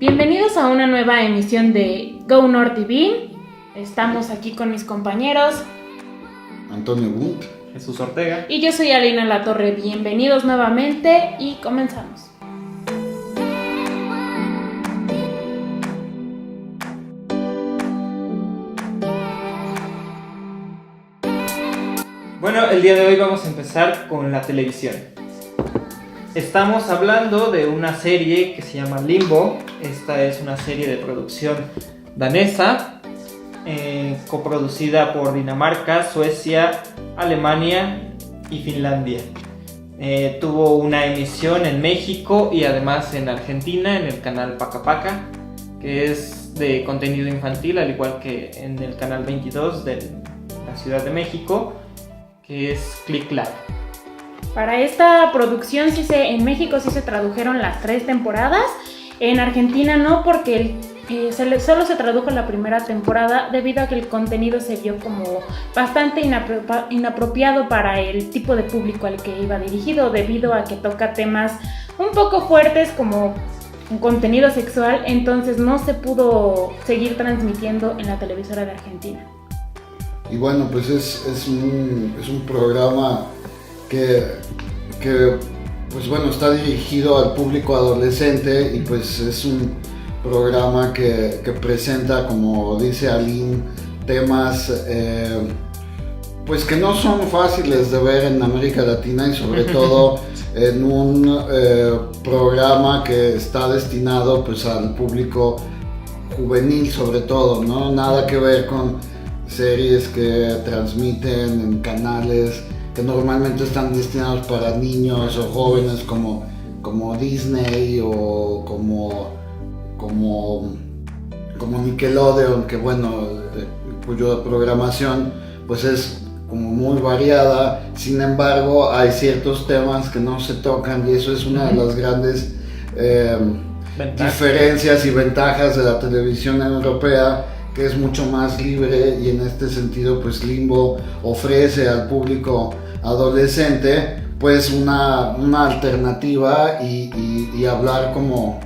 Bienvenidos a una nueva emisión de Go North TV. Estamos aquí con mis compañeros Antonio Bunt, Jesús Ortega. Y yo soy Alina Latorre. Bienvenidos nuevamente y comenzamos. Bueno, el día de hoy vamos a empezar con la televisión. Estamos hablando de una serie que se llama Limbo. Esta es una serie de producción danesa, coproducida por Dinamarca, Suecia, Alemania y Finlandia. Tuvo una emisión en México y además en Argentina en el canal Paca Paca, que es de contenido infantil, al igual que en el canal 22 de la Ciudad de México, que es Click Live. Para esta producción en México sí se tradujeron las 3 temporadas. En Argentina no, porque solo se tradujo la primera temporada debido a que el contenido se vio como bastante inapropiado para el tipo de público al que iba dirigido, debido a que toca temas un poco fuertes como un contenido sexual. Entonces no se pudo seguir transmitiendo en la televisora de Argentina. y bueno, pues es un programa que pues bueno, está dirigido al público adolescente, y pues es un programa que presenta, como dice Aline, temas pues que no son fáciles de ver en América Latina, y sobre todo en un programa que está destinado pues al público juvenil, sobre todo, ¿no? Nada que ver con series que transmiten en canales que normalmente están destinados para niños o jóvenes como Disney o como Nickelodeon, que bueno, cuya programación pues es como muy variada. Sin embargo, hay ciertos temas que no se tocan, y eso es una de las grandes diferencias y ventajas de la televisión europea, que es mucho más libre, y en este sentido pues Limbo ofrece al público adolescente pues una alternativa y hablar como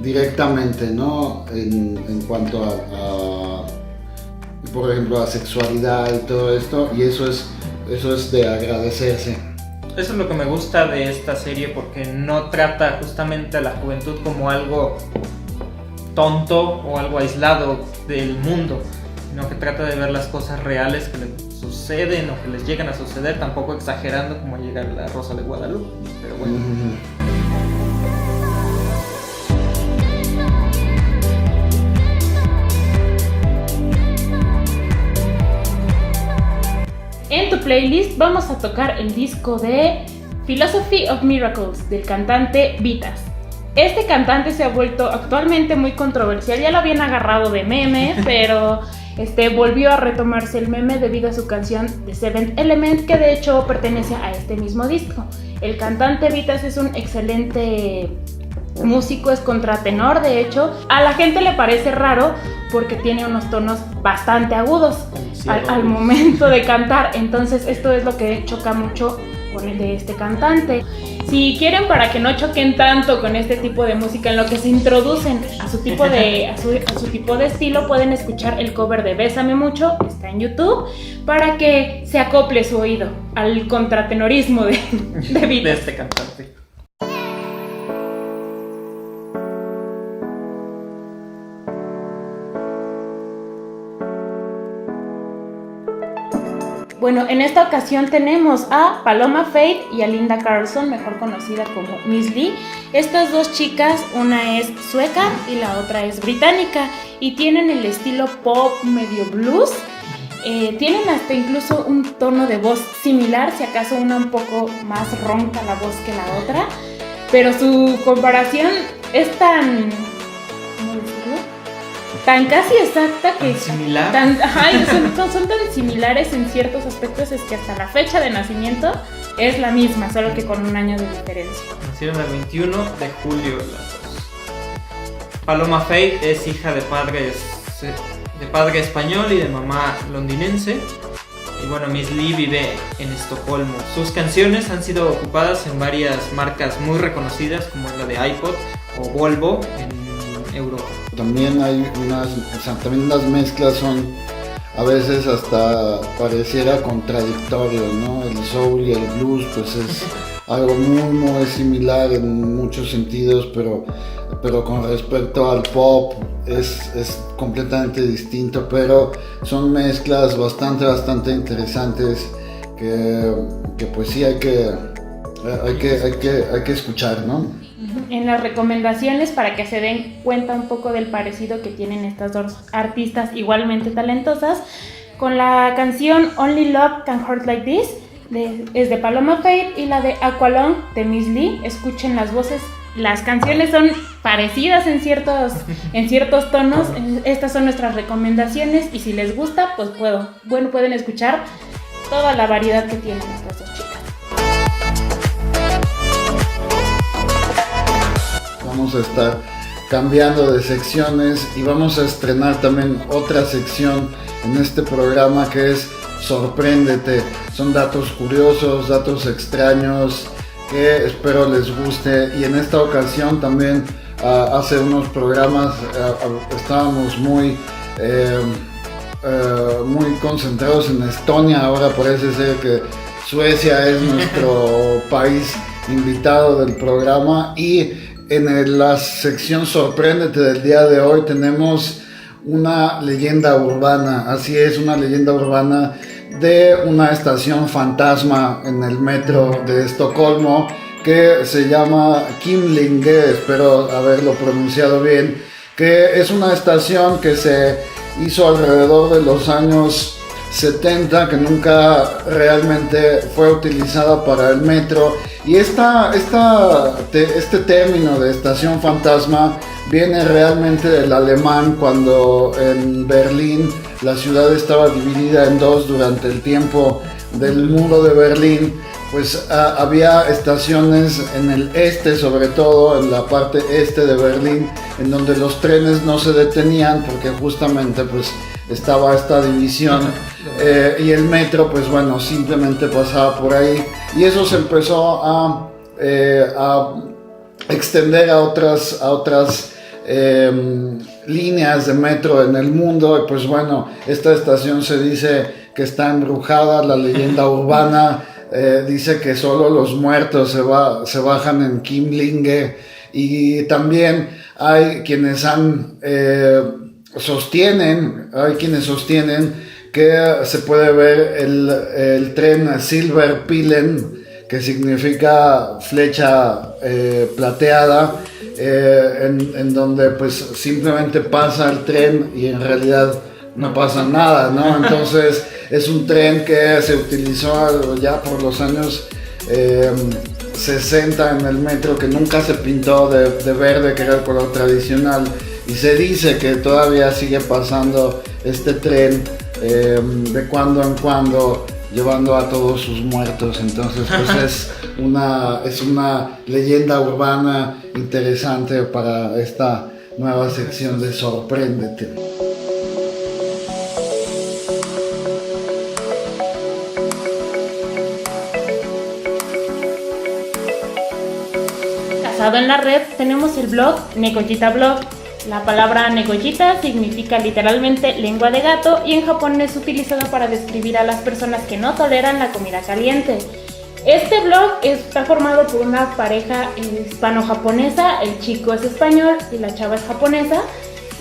directamente, ¿no? En cuanto a por ejemplo, a sexualidad y todo esto, y eso es de agradecerse. Eso es lo que me gusta de esta serie, porque no trata justamente a la juventud como algo tonto o algo aislado del mundo, sino que trata de ver las cosas reales que les suceden o que les llegan a suceder, tampoco exagerando como llega la Rosa de Guadalupe, pero bueno. En tu playlist vamos a tocar el disco de Philosophy of Miracles del cantante Vitas. Este cantante se ha vuelto actualmente muy controversial. Ya lo habían agarrado de meme, pero volvió a retomarse el meme debido a su canción The Seventh Element, que de hecho pertenece a este mismo disco. El cantante Vitas es un excelente músico, es contratenor. De hecho, a la gente le parece raro porque tiene unos tonos bastante agudos al momento de cantar. Entonces esto es lo que choca mucho con el de este cantante. Si quieren, para que no choquen tanto con este tipo de música, en lo que se introducen a su tipo de estilo, pueden escuchar el cover de Bésame Mucho, está en YouTube, para que se acople su oído al contratenorismo de este cantante. Bueno, en esta ocasión tenemos a Paloma Faith y a Linda Carlson, mejor conocida como Miss Li. Estas dos chicas, una es sueca y la otra es británica, y tienen el estilo pop medio blues. Tienen hasta incluso un tono de voz similar, si acaso una un poco más ronca la voz que la otra, pero su comparación es tan casi exacta, que similar. Son tan similares en ciertos aspectos, es que hasta la fecha de nacimiento es la misma, solo que con un año de diferencia. Nacieron el 21 de julio las dos. Paloma Faith es hija de padre español y de mamá londinense. Y bueno, Miss Li vive en Estocolmo. Sus canciones han sido ocupadas en varias marcas muy reconocidas, como la de iPod o Volvo en Europa. También hay también las mezclas son a veces hasta pareciera contradictorio, ¿no? El soul y el blues pues es algo muy similar en muchos sentidos, pero con respecto al pop es completamente distinto, pero son mezclas bastante interesantes que pues sí hay que escuchar, ¿no? En las recomendaciones, para que se den cuenta un poco del parecido que tienen estas dos artistas igualmente talentosas, con la canción Only Love Can Hurt Like This, es de Paloma Faith, y la de Aqualung de Miss Li. Escuchen las voces, las canciones son parecidas en ciertos tonos. Estas son nuestras recomendaciones, y si les gusta, pues pueden escuchar toda la variedad que tienen estas dos chicas. Vamos a estar cambiando de secciones y vamos a estrenar también otra sección en este programa que es Sorpréndete. Son datos curiosos, datos extraños que espero les guste, y en esta ocasión también hace unos programas estábamos muy concentrados en Estonia. Ahora parece ser que Suecia es nuestro país invitado del programa, y en la sección Sorpréndete del día de hoy tenemos una leyenda urbana. Así es, una leyenda urbana de una estación fantasma en el metro de Estocolmo que se llama Kimlinge, espero haberlo pronunciado bien, que es una estación que se hizo alrededor de los años 70, que nunca realmente fue utilizada para el metro. Y este término de estación fantasma viene realmente del alemán, cuando en Berlín la ciudad estaba dividida en dos durante el tiempo del muro de Berlín. Pues había estaciones en el este, sobre todo en la parte este de Berlín, en donde los trenes no se detenían porque justamente pues estaba esta división, y el metro pues bueno simplemente pasaba por ahí, y eso se empezó a extender a otras líneas de metro en el mundo. Y pues bueno, esta estación se dice que está embrujada. La leyenda urbana dice que solo los muertos se bajan en Kimlinge, y también hay quienes sostienen que se puede ver el tren Silverpilen, que significa flecha plateada, en donde pues simplemente pasa el tren y en realidad no pasa nada, ¿no? Entonces es un tren que se utilizó ya por los años 60 en el metro, que nunca se pintó de verde, que era el color tradicional, y se dice que todavía sigue pasando este tren de cuando en cuando, llevando a todos sus muertos. Entonces pues es una leyenda urbana interesante para esta nueva sección de Sorpréndete. Basado en la red tenemos el blog Negollita Blog. La palabra Negollita significa literalmente lengua de gato, y en Japón es utilizado para describir a las personas que no toleran la comida caliente. Este blog está formado por una pareja hispano-japonesa. El chico es español y la chava es japonesa,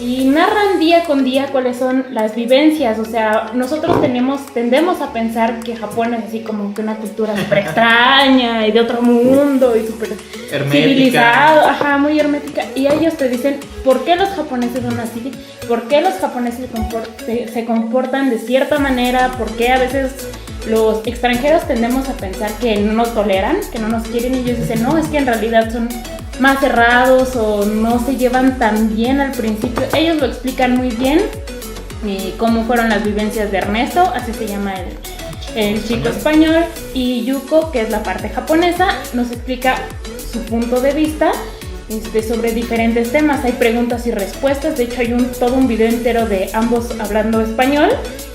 y narran día con día cuáles son las vivencias. O sea, nosotros tendemos a pensar que Japón es así como que una cultura súper extraña y de otro mundo y súper civilizado, muy hermética, y ellos te dicen por qué los japoneses son así, por qué los japoneses se comportan de cierta manera, por qué a veces los extranjeros tendemos a pensar que no nos toleran, que no nos quieren, y ellos dicen no, es que en realidad son más cerrados o no se llevan tan bien al principio. Ellos lo explican muy bien, cómo fueron las vivencias de Ernesto, así se llama el chico español, y Yuko, que es la parte japonesa, nos explica su punto de vista sobre diferentes temas. Hay preguntas y respuestas. De hecho hay todo un video entero de ambos hablando español,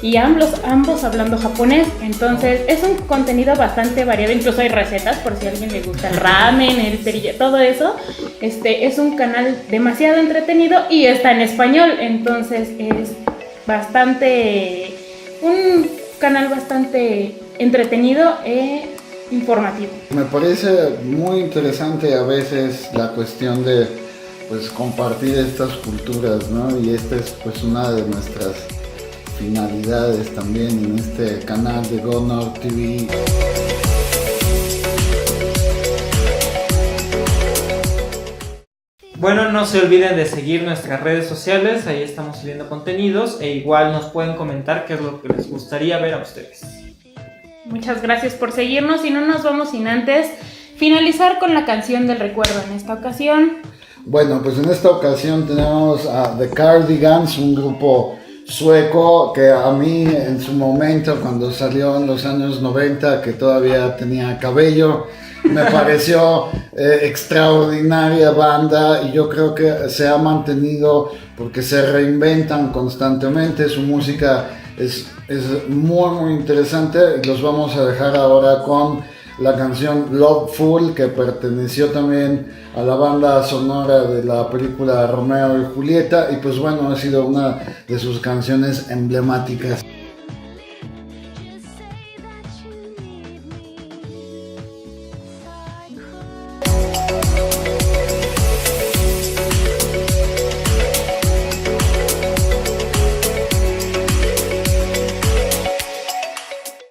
y ambos hablando japonés. Entonces es un contenido bastante variado, incluso hay recetas por si a alguien le gusta el ramen, el cerillo, todo eso. Es un canal demasiado entretenido y está en español, entonces es un canal bastante entretenido e informativo. Me parece muy interesante a veces la cuestión de pues compartir estas culturas, ¿no? Y esta es pues una de nuestras finalidades también en este canal de Go North TV. Bueno, no se olviden de seguir nuestras redes sociales, ahí estamos subiendo contenidos e igual nos pueden comentar qué es lo que les gustaría ver a ustedes. Muchas gracias por seguirnos y no nos vamos sin antes finalizar con la canción del recuerdo en esta ocasión. Bueno, pues en esta ocasión tenemos a The Cardigans, un grupo sueco que a mí en su momento, cuando salió en los años 90, que todavía tenía cabello, me pareció extraordinaria banda, y yo creo que se ha mantenido porque se reinventan constantemente. Su música es muy interesante, y los vamos a dejar ahora con la canción Loveful, que perteneció también a la banda sonora de la película Romeo y Julieta, y pues bueno, ha sido una de sus canciones emblemáticas.